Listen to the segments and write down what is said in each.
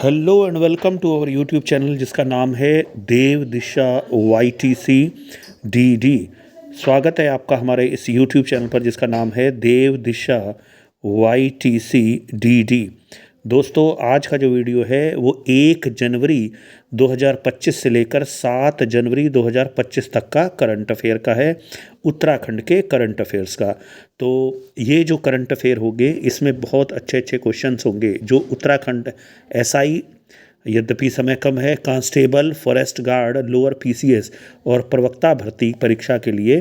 Hello and welcome to our YouTube channel जिसका नाम है देव दिशा YTC DD। स्वागत है आपका हमारे इस यूट्यूब चैनल पर जिसका नाम है देव दिशा YTC DD। दोस्तों, आज का जो वीडियो है वो 1 जनवरी 2025 से लेकर 7 जनवरी 2025 तक का करंट अफेयर का है, उत्तराखंड के करंट अफेयर्स का। तो ये जो करंट अफेयर होंगे इसमें बहुत अच्छे अच्छे क्वेश्चंस होंगे जो उत्तराखंड SI, यद्यपि समय कम है, constable, forest guard, lower PCS और प्रवक्ता भर्ती परीक्षा के लिए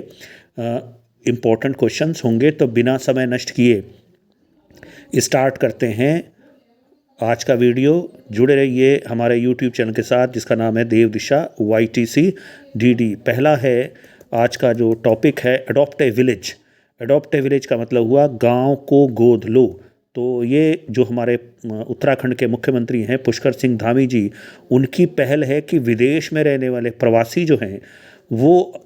इम्पोर्टेंट क्वेश्चंस होंगे। तो बिना समय नष्ट किए स्टार्ट करते हैं आज का वीडियो। जुड़े रहिए हमारे YouTube चैनल के साथ जिसका नाम है देव दिशा YTC DD। पहला है आज का जो टॉपिक है adopt a village. Adopt a village का मतलब हुआ गांव को गोद लो। तो ये जो हमारे उत्तराखंड के मुख्यमंत्री हैं पुष्कर सिंह धामी जी, उनकी पहल है कि विदेश में रहने वाले प्रवासी जो हैं वो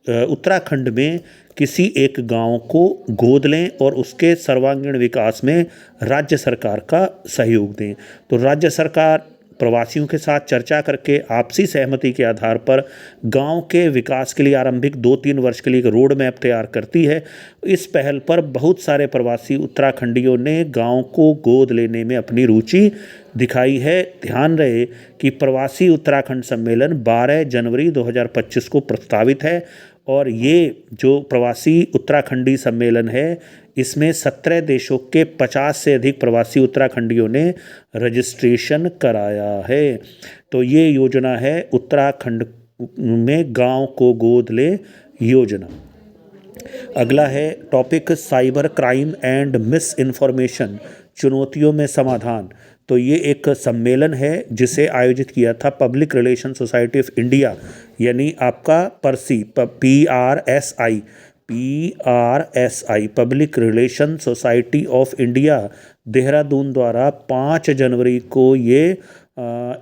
उत्तराखंड में किसी एक गांव को गोद लें और उसके सर्वांगीण विकास में राज्य सरकार का सहयोग दें। तो राज्य सरकार प्रवासियों के साथ चर्चा करके आपसी सहमति के आधार पर गांव के विकास के लिए आरंभिक 2-3 वर्ष के लिए एक रोड मैप तैयार करती है। इस पहल पर बहुत सारे प्रवासी उत्तराखंडियों ने गांव को गोद लेने में अपनी रुचि दिखाई है। ध्यान रहे कि प्रवासी उत्तराखंड सम्मेलन 12 जनवरी 2025 को प्रस्तावित है और ये जो प्रवासी उत्तराखंडी सम्मेलन है इसमें 17 देशों के 50 से अधिक प्रवासी उत्तराखंडियों ने रजिस्ट्रेशन कराया है। तो ये योजना है उत्तराखंड में गांव को गोद ले योजना। अगला है topic cyber crime and miss information, चुनौतियों में समाधान। तो ये एक सम्मेलन है जिसे आयोजित किया था public relation society of India, यानी आपका PRSI public relation society of India Dehradun द्वारा 5 जनवरी को ये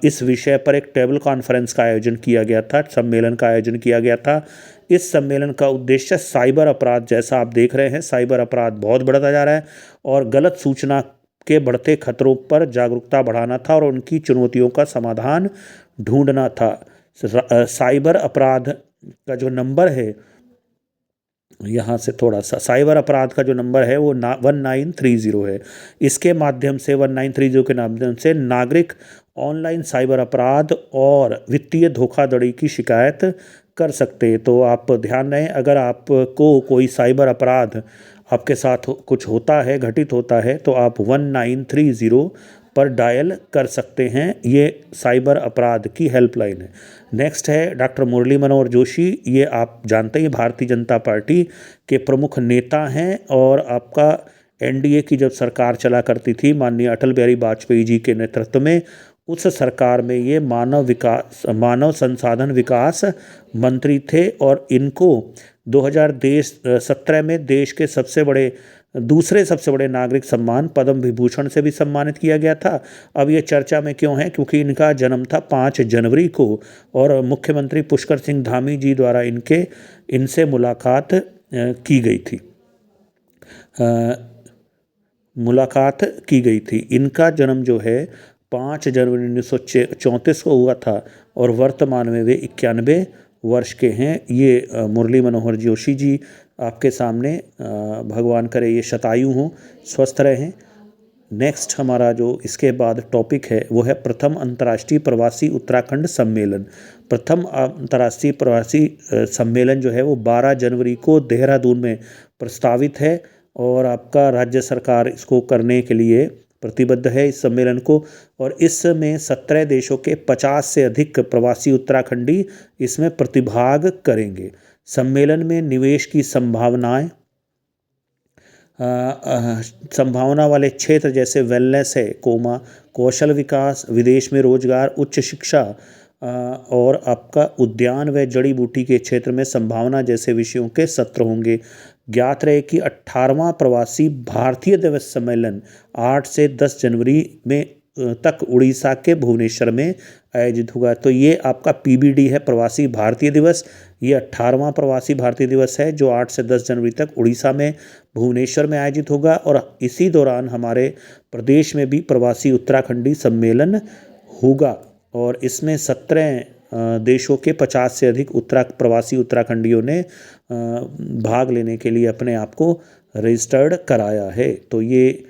इस विषय पर एक टेबल कॉन्फ्रेंस का आयोजन किया गया था, सम्मेलन का आयोजन किया गया था। इस सम्मेलन का उद्देश्य साइबर अपराध, जैसा आप देख रहे हैं साइबर अपराध बहुत बढ़ता जा रहा है और गलत सूचना के बढ़ते खतरों पर जागरूकता बढ़ाना था और उनकी चुनौतियों का समाधान ढूंढना था। साइबर अपराध का जो नंबर है, यहाँ से थोड़ा सा, साइबर अपराध का जो नंबर है वो 1930 है। इसके माध्यम से 1930 के माध्यम से नागरिक ऑनलाइन साइबर अपराध और वित्तीय धोखाधड़ी की शिकायत कर सकते हैं। तो आप ध्यान रहे, अगर आपको कोई साइबर अपराध आपके साथ कुछ होता है, घटित होता है, तो आप 1930 पर डायल कर सकते हैं। ये साइबर अपराध की हेल्पलाइन है। नेक्स्ट है डॉक्टर मुरली मनोहर जोशी। ये आप जानते हैं भारतीय जनता पार्टी के प्रमुख नेता हैं और आपका NDA की जब सरकार चला करती थी माननीय अटल बिहारी वाजपेयी जी के नेतृत्व में, उस सरकार में ये मानव संसाधन विकास मंत्री थे और इनको 2017 में देश के दूसरे सबसे बड़े नागरिक सम्मान पद्म विभूषण से भी सम्मानित किया गया था। अब ये चर्चा में क्यों है? क्योंकि इनका जन्म था 5 जनवरी को और मुख्यमंत्री पुष्कर सिंह धामी जी द्वारा इनसे मुलाकात की गई थी। इनका जन्म जो है 5 जनवरी 1934 को हुआ था और वर्तमान में वे 91 वर्ष के हैं। ये मुरली मनोहर जोशी जी आपके सामने, भगवान करे ये शतायु हों, स्वस्थ रहें। नेक्स्ट हमारा जो इसके बाद टॉपिक है वो है प्रथम अंतर्राष्ट्रीय प्रवासी उत्तराखंड सम्मेलन। प्रथम अंतर्राष्ट्रीय प्रवासी सम्मेलन जो है वो 12 जनवरी को देहरादून में प्रस्तावित है और आपका राज्य सरकार इसको करने के लिए प्रतिबद्ध है इस सम्मेलन को। और इसमें 17 देशों के 50 से अधिक प्रवासी उत्तराखंडी इसमें प्रतिभाग करेंगे। सम्मेलन में निवेश की संभावना वाले क्षेत्र जैसे वेलनेस है, कौशल विकास, विदेश में रोजगार, उच्च शिक्षा और आपका उद्यान व जड़ी बूटी के क्षेत्र में संभावना जैसे विषयों के सत्र होंगे। ज्ञात रहे कि 18वां प्रवासी भारतीय दिवस सम्मेलन 8 से 10 जनवरी में तक उड़ीसा के भुवनेश्वर में आयोजित होगा। तो ये आपका पीबीडी है, प्रवासी भारतीय दिवस। ये 18वां प्रवासी भारतीय दिवस है जो 8 से 10 जनवरी तक उड़ीसा में भुवनेश्वर में आयोजित होगा। और इसी दौरान हमारे प्रदेश में भी प्रवासी उत्तराखंडी सम्मेलन होगा और इसमें 17 देशों के 50 से अधिक प्रवासी उत्तराखंडियों ने भाग लेने के लिए अपने आप को रजिस्टर्ड कराया है। तो ये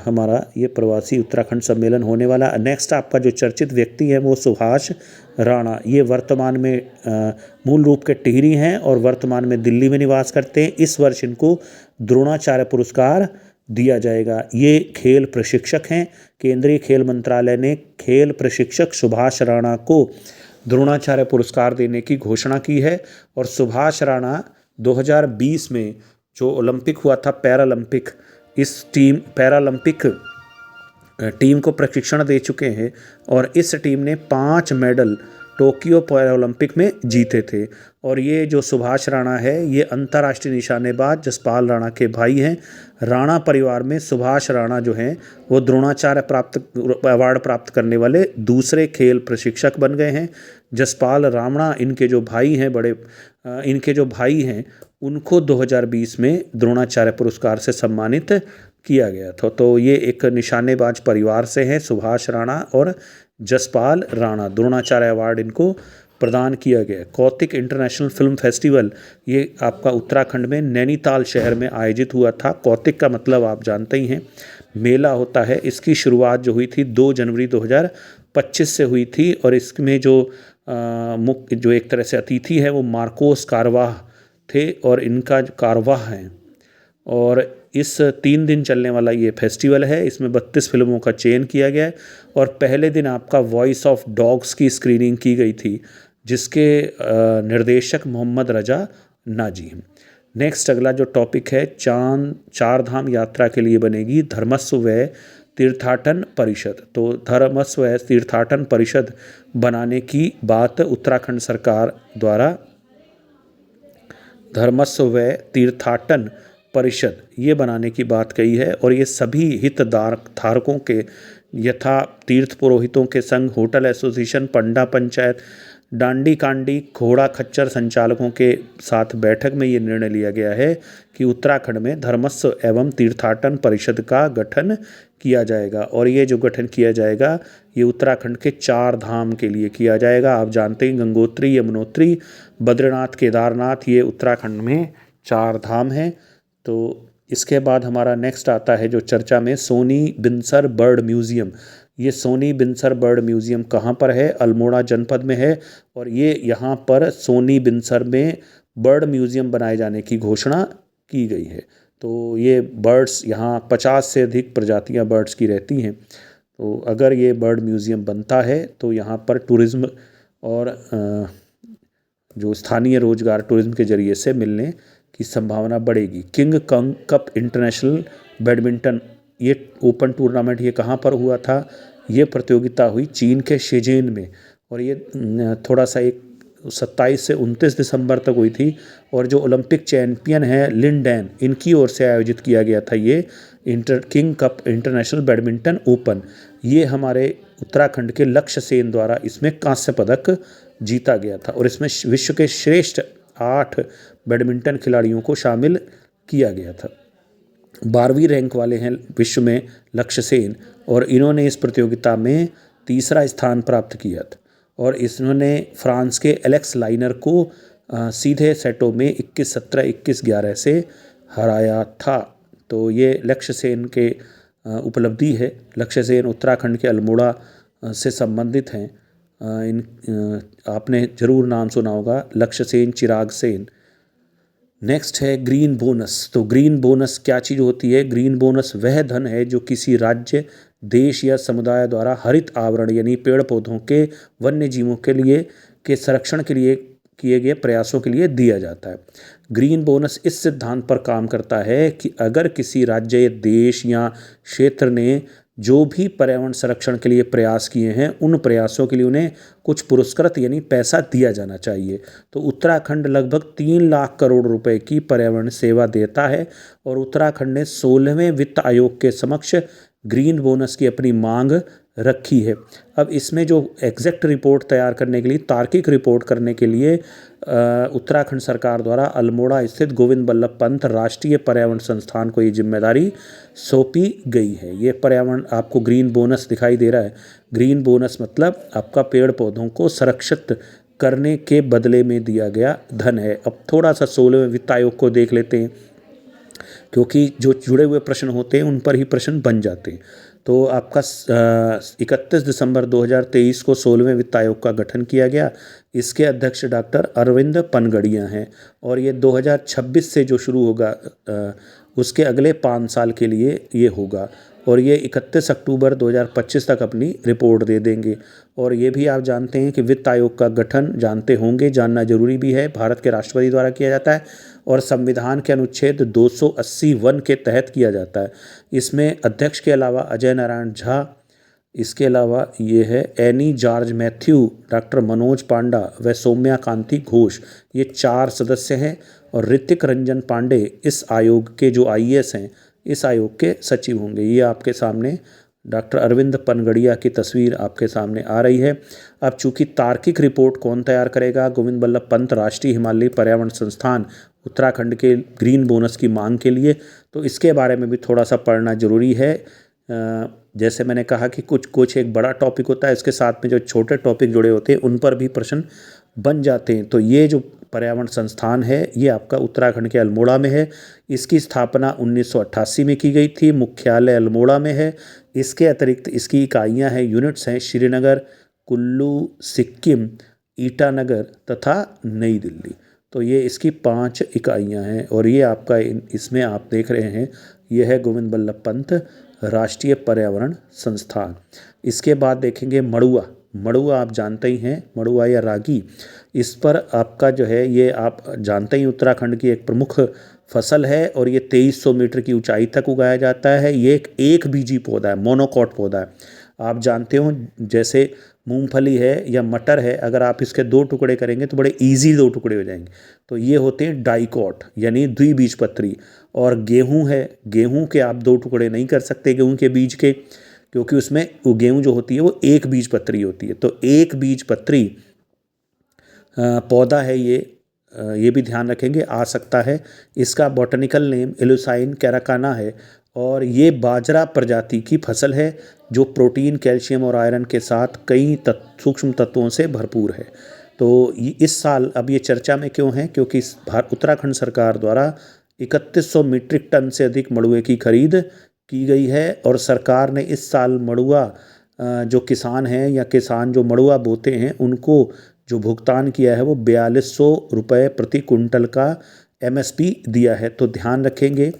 हमारा ये प्रवासी उत्तराखंड सम्मेलन होने वाला। नेक्स्ट आपका जो चर्चित व्यक्ति है वो सुभाष राणा। ये वर्तमान में मूल रूप के टिहरी हैं और वर्तमान में दिल्ली में निवास करते हैं। इस वर्ष इनको द्रोणाचार्य पुरस्कार दिया जाएगा। ये खेल प्रशिक्षक हैं। केंद्रीय खेल मंत्रालय ने खेल प्रशिक्षक सुभाष राणा को द्रोणाचार्य पुरस्कार देने की घोषणा की है। और सुभाष राणा 2020 में जो ओलंपिक हुआ था पैरालंपिक, इस पैरालंपिक टीम को प्रशिक्षण दे चुके हैं और इस टीम ने 5 मेडल टोक्यो पैरालंपिक में जीते थे। और ये जो सुभाष राणा है ये अंतर्राष्ट्रीय निशानेबाज जसपाल राणा के भाई हैं। राणा परिवार में सुभाष राणा जो हैं वो द्रोणाचार्य अवार्ड प्राप्त करने वाले दूसरे खेल प्रशिक्षक बन गए हैं। जसपाल राणा इनके जो भाई हैं उनको 2020 में द्रोणाचार्य पुरस्कार से सम्मानित किया गया था। तो ये एक निशानेबाज परिवार से हैं सुभाष राणा और जसपाल राणा। द्रोणाचार्य अवार्ड इनको प्रदान किया गया। कौतिक इंटरनेशनल फिल्म फेस्टिवल ये आपका उत्तराखंड में नैनीताल शहर में आयोजित हुआ था। कौतिक का मतलब आप जानते ही हैं, मेला होता है। इसकी शुरुआत जो हुई थी 2 जनवरी 2025 से हुई थी और इसमें जो मुख्य जो एक तरह से अतिथि है वो मार्कोस कारवाह थे और इनका कारवाह हैं। और इस 3 दिन चलने वाला ये फेस्टिवल है। इसमें 32 फिल्मों का चयन किया गया है और पहले दिन आपका वॉइस ऑफ डॉग्स की स्क्रीनिंग की गई थी जिसके निर्देशक मोहम्मद रजा नाजी हैं। नेक्स्ट अगला जो टॉपिक है, चार धाम यात्रा के लिए बनेगी धर्मस्व व्यय तीर्थाटन परिषद। तो धर्मस्व व्यय तीर्थाटन परिषद बनाने की बात उत्तराखंड सरकार द्वारा धर्मस्व व्यय तीर्थाटन परिषद ये बनाने की बात कही है। और ये सभी हितधारकों के यथा तीर्थ पुरोहितों के संघ, होटल एसोसिएशन, पंडा पंचायत, डांडी कांडी, घोड़ा खच्चर संचालकों के साथ बैठक में ये निर्णय लिया गया है कि उत्तराखंड में धर्मस्व एवं तीर्थाटन परिषद का गठन किया जाएगा। और ये जो गठन किया जाएगा ये उत्तराखंड के 4 धाम के लिए किया जाएगा। आप जानते हैं गंगोत्री, यमुनोत्री, बद्रीनाथ, केदारनाथ ये उत्तराखंड में 4 धाम हैं। तो इसके बाद हमारा नेक्स्ट आता है जो चर्चा में सोनी बिनसर बर्ड म्यूज़ियम। ये सोनी बिनसर बर्ड म्यूज़ियम कहाँ पर है? अल्मोड़ा जनपद में है। और ये यहाँ पर सोनी बिनसर में बर्ड म्यूज़ियम बनाए जाने की घोषणा की गई है। तो ये बर्ड्स यहाँ 50 से अधिक प्रजातियाँ बर्ड्स की रहती हैं। तो अगर ये बर्ड म्यूज़ियम बनता है तो यहाँ पर टूरिज़्म और जो स्थानीय रोजगार टूरिज़्म के ज़रिए से मिलने की संभावना बढ़ेगी। King Kang cup international badminton ये ओपन टूर्नामेंट ये कहाँ पर हुआ था? ये प्रतियोगिता हुई चीन के शेजेन में और ये थोड़ा सा 27 से 29 दिसंबर तक हुई थी। और जो ओलंपिक चैंपियन है लिन डैन इनकी ओर से आयोजित किया गया था ये king cup international badminton open. ये हमारे उत्तराखंड के लक्ष्य सेन द्वारा इसमें कांस्य पदक जीता गया था और इसमें विश्व के श्रेष्ठ 8 बैडमिंटन खिलाड़ियों को शामिल किया गया था। 12वीं रैंक वाले हैं विश्व में लक्ष्य सेन और इन्होंने इस प्रतियोगिता में 3रा स्थान प्राप्त किया था। और इन्होंने फ्रांस के एलेक्स लाइनर को सीधे सेटों में 21-17, 21-11 से हराया था। तो ये लक्ष्य सेन के उपलब्धि है। लक्ष्य सेन उत्तराखंड के अल्मोड़ा से संबंधित हैं। आपने ज़रूर नाम सुना होगा लक्ष्य सेन, चिराग सेन। नेक्स्ट है ग्रीन बोनस। तो ग्रीन बोनस क्या चीज़ होती है? ग्रीन बोनस वह धन है जो किसी राज्य, देश या समुदाय द्वारा हरित आवरण यानी पेड़ पौधों के, वन्य जीवों के लिए के संरक्षण के लिए किए गए प्रयासों के लिए दिया जाता है। ग्रीन बोनस इस सिद्धांत पर काम करता है कि अगर किसी राज्य, देश या क्षेत्र ने जो भी पर्यावरण संरक्षण के लिए प्रयास किए हैं उन प्रयासों के लिए उन्हें कुछ पुरस्कृत यानी पैसा दिया जाना चाहिए। तो उत्तराखंड लगभग 3 लाख करोड़ रुपए की पर्यावरण सेवा देता है और उत्तराखंड ने 16वें वित्त आयोग के समक्ष ग्रीन बोनस की अपनी मांग रखी है। अब इसमें जो एग्जैक्ट रिपोर्ट तैयार करने के लिए, तार्किक रिपोर्ट करने के लिए उत्तराखंड सरकार द्वारा अल्मोड़ा स्थित गोविंद बल्लभ पंत राष्ट्रीय पर्यावरण संस्थान को ये जिम्मेदारी सौंपी गई है। ये पर्यावरण, आपको ग्रीन बोनस दिखाई दे रहा है, ग्रीन बोनस मतलब आपका पेड़ पौधों को संरक्षित करने के बदले में दिया गया धन है। अब थोड़ा सा 16वें वित्त आयोग को देख लेते हैं, क्योंकि जो जुड़े हुए प्रश्न होते हैं उन पर ही प्रश्न बन जाते हैं। तो आपका 31 दिसंबर 2023 को 16वें वित्त आयोग का गठन किया गया। इसके अध्यक्ष डॉक्टर अरविंद पनगड़िया हैं और ये 2026 से जो शुरू होगा उसके अगले 5 साल के लिए ये होगा और ये 31 अक्टूबर 2025 तक अपनी रिपोर्ट दे देंगे। और ये भी आप जानते हैं कि वित्त आयोग का गठन, जानते होंगे, जानना जरूरी भी है, भारत के राष्ट्रपति द्वारा किया जाता है और संविधान के अनुच्छेद 280(1) के तहत किया जाता है। इसमें अध्यक्ष के अलावा अजय नारायण झा, इसके अलावा ये है एनी जॉर्ज मैथ्यू, डॉक्टर मनोज पांडा व सौम्या कांति घोष, ये 4 सदस्य हैं। और ऋतिक रंजन पांडे इस आयोग के जो IAS हैं, इस आयोग के सचिव होंगे। ये आपके सामने डॉक्टर अरविंद पनगड़िया की तस्वीर आपके सामने आ रही है। अब चूंकि तार्किक रिपोर्ट कौन तैयार करेगा, गोविंद बल्लभ पंत राष्ट्रीय हिमालयी पर्यावरण संस्थान उत्तराखंड के ग्रीन बोनस की मांग के लिए, तो इसके बारे में भी थोड़ा सा पढ़ना जरूरी है। जैसे मैंने कहा कि कुछ एक बड़ा टॉपिक होता है, इसके साथ में जो छोटे टॉपिक जुड़े होते हैं उन पर भी प्रश्न बन जाते हैं। तो ये जो पर्यावरण संस्थान है ये आपका उत्तराखंड के अल्मोड़ा में है। इसकी स्थापना 1988 में की गई थी, मुख्यालय अल्मोड़ा में है। इसके अतिरिक्त इसकी इकाइयाँ हैं, यूनिट्स हैं श्रीनगर, कुल्लू, सिक्किम, ईटानगर तथा नई दिल्ली। तो ये इसकी 5 इकाइयाँ हैं और ये आपका इसमें आप देख रहे हैं यह है गोविंद बल्लभ पंत राष्ट्रीय पर्यावरण संस्थान। इसके बाद देखेंगे मड़ुआ। मड़ुआ आप जानते ही हैं, मड़ुआ या रागी, इस पर आपका जो है ये आप जानते ही उत्तराखंड की एक प्रमुख फसल है और ये 2300 मीटर की ऊंचाई तक उगाया जाता है। ये एक बीजी पौधा है, मोनोकॉट पौधा है। आप जानते हो जैसे मूंगफली है या मटर है, अगर आप इसके 2 टुकड़े करेंगे तो बड़े इजी 2 टुकड़े हो जाएंगे। तो ये होते हैं डाइकॉट यानी द्विबीजपत्री। और गेहूं है, गेहूं के आप 2 टुकड़े नहीं कर सकते गेहूं के बीज के, क्योंकि उसमें वो गेहूं जो होती है वो एक बीजपत्री होती है। तो एक बीजपत्री पौधा है ये भी ध्यान रखेंगे, आ सकता है। इसका बॉटनिकल नेम एलुसाइन कैराकाना है और ये बाजरा प्रजाति की फसल है जो प्रोटीन, कैल्शियम और आयरन के साथ कई सूक्ष्म तत्वों से भरपूर है। तो इस साल अब ये चर्चा में क्यों है, क्योंकि उत्तराखंड सरकार द्वारा 3100 मीट्रिक टन से अधिक मड़ुए की खरीद की गई है और सरकार ने इस साल मड़ुआ जो किसान हैं या किसान जो मड़ुआ बोते हैं उनको जो भुगतान किया है वो 4200 रुपये प्रति कुंटल का MSP दिया है। तो ध्यान रखेंगे,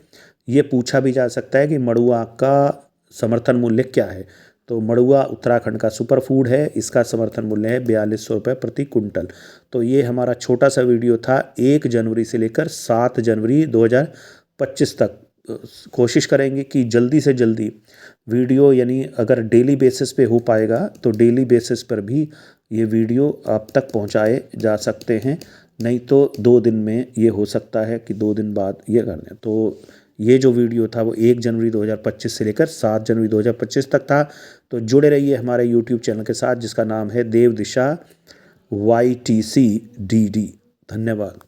ये पूछा भी जा सकता है कि मड़ुआ का समर्थन मूल्य क्या है। तो मड़ुआ उत्तराखंड का सुपर फूड है, इसका समर्थन मूल्य है 4200 रुपये प्रति कुंटल। तो ये हमारा छोटा सा वीडियो था 1 जनवरी से लेकर 7 जनवरी 2025 तक। कोशिश करेंगे कि जल्दी से जल्दी वीडियो, यानी अगर डेली बेसिस पे हो पाएगा तो डेली बेसिस पर भी ये वीडियो आप तक पहुंचाए जा सकते हैं, नहीं तो 2 दिन में ये हो सकता है कि 2 दिन बाद ये कर लें। तो ये जो वीडियो था वो 1 जनवरी 2025 से लेकर 7 जनवरी 2025 तक था। तो जुड़े रहिए हमारे YouTube चैनल के साथ जिसका नाम है देव दिशा YTCDD। धन्यवाद।